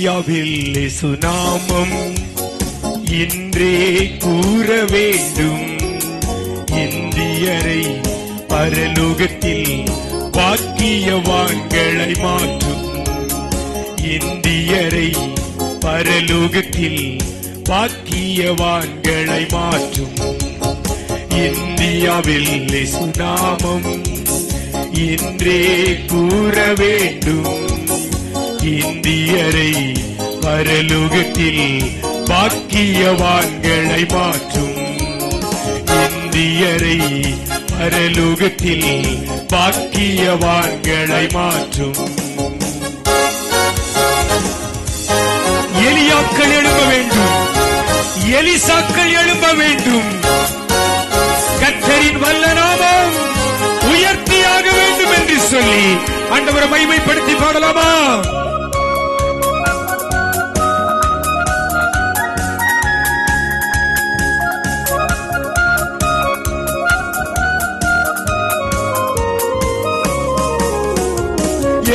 இந்தியாவில் இயேசு நாமம் இன்றே கூற வேண்டும். இந்தியரை பரலோகத்தில் பாக்கியவான்களை மாற்றும். இந்தியரை பரலோகத்தில் பாக்கியவான்களை மாற்றும். இந்தியாவில் இயேசு நாமம் இன்றே கூற வேண்டும். இந்தியரை பரலோகத்தில் பாக்கியவான்களை மாற்றும். இந்தியரை பரலோகத்தில் பாக்கியவான்களை மாற்றும். எலியாக்கள் எழும்ப வேண்டும், எலிசாக்கள் எழும்ப வேண்டும். கர்த்தரின் வல்ல நாமம் உயர்த்தியாக வேண்டும் என்று சொல்லி ஆண்டவரை மகிமைப்படுத்தி பாடலாமா?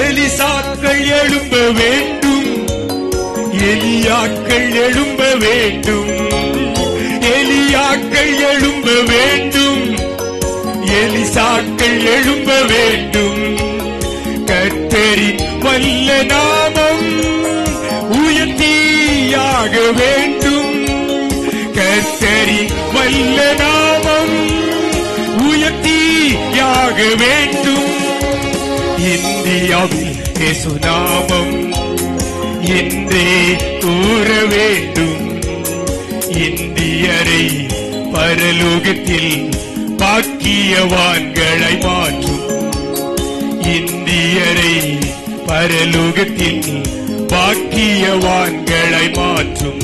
எலிசாக்கள் எழும்ப வேண்டும், எலியாக்கள் எழும்ப வேண்டும். எலியாக்கள் எழும்ப வேண்டும், எலிசாக்கள் எழும்ப வேண்டும். கர்த்தரின் வல்ல நாமம் உயர்த்தியாக வேண்டும். கர்த்தரின் வல்ல நாமம் உயர்த்தியாக வேண்டும். இந்தியாவில் இயேசு நாமம் இன்றே கூற வேண்டும். இந்தியரை பரலோகத்தில் பாக்கியவான்களை மாற்றும். இந்தியரை பரலோகத்தில் பாக்கியவான்களை மாற்றும்.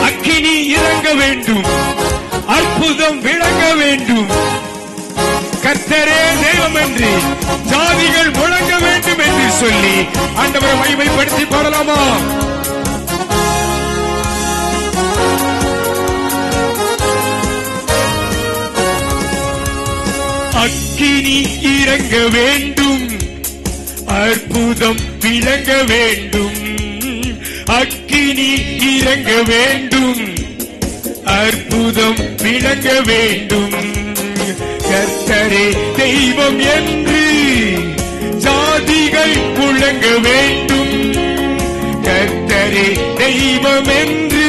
அக்கினி இறங்க வேண்டும், அற்புதம் விளங்க வேண்டும். கர்த்தரே தெய்வம் என்று ஜாதிகள் முழங்க வேண்டும் என்று சொல்லி ஆண்டவரை மகிமைப்படுத்தி பாடலாமா? அக்கினி இறங்க வேண்டும், அற்புதம் விளங்க வேண்டும். அக்கினி இறங்க வேண்டும், அற்புதம் விளங்க வேண்டும். கர்த்தரே தெய்வம் என்று ஜாதிகள் முழங்க வேண்டும். கர்த்தரே தெய்வம் என்று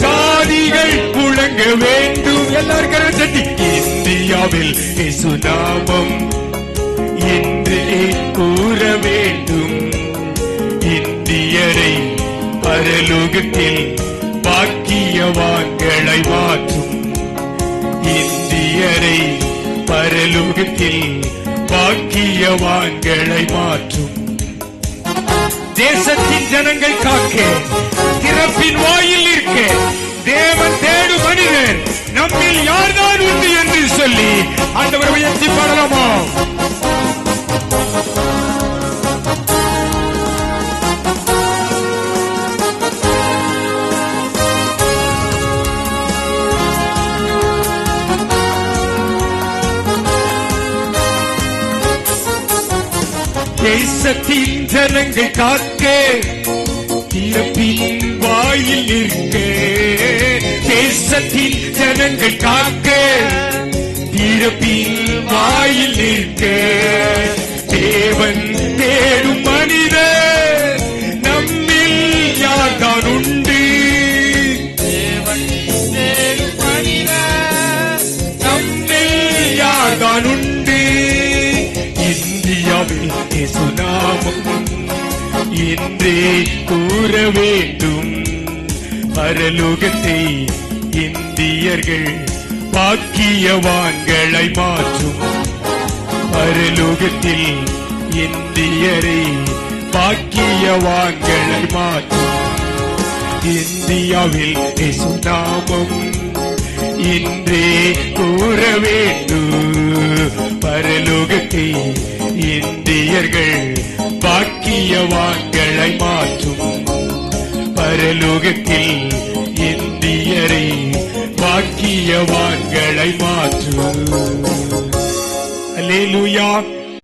ஜாதிகள் முழங்க வேண்டும். எல்லாரும் சட்டி. இந்தியாவில் இயேசு நாமம் இன்றே கூற வேண்டும். இந்தியரை பரலோகத்தில் பாக்கியவான்களை மாற்றும். இந்தியரை பரலோகத்தில் பாக்கியவான்களை மாற்றும். தேசத்தின் ஜனங்கள் காக்க, திறப்பின் வாயில் நிற்க தேவன் தேடும் மனிதர் நம்மில் யார்தான் உண்டு என்று சொல்லி ஆண்டவரை உயர்த்தி பாடலாமா? தேசத்தின் ஜனங்கள் காக்க, திறப்பின் வாயில் நிற்க. தேசத்தின் ஜனங்கள் காக்க, திறப்பின் வாயில் நிற்க. தேவன் தேடும் மனிதர் நம்மில் யார்தான் உண்டு. தேவன் தேடும் மனிதர் நம்மில் யார்தான் உண்டு. இந்தியாவில் இயேசு நாமம் இன்றே கூற வேண்டும். பரலோகத்தை இந்தியர்கள் பாக்கியவான்களை மாற்றும். பரலோகத்தில் இந்தியரை பாக்கியவான்களை மாற்றும். இந்தியாவில் இயேசு நாமம் இன்றே கூற வேண்டும். பரலோகத்தை இந்தியர்கள் பாக்கியவான்களை மாற்றும். பரலோகத்தில் இந்தியரை பாக்கியவான்களை மாற்றும். அல்லேலூயா.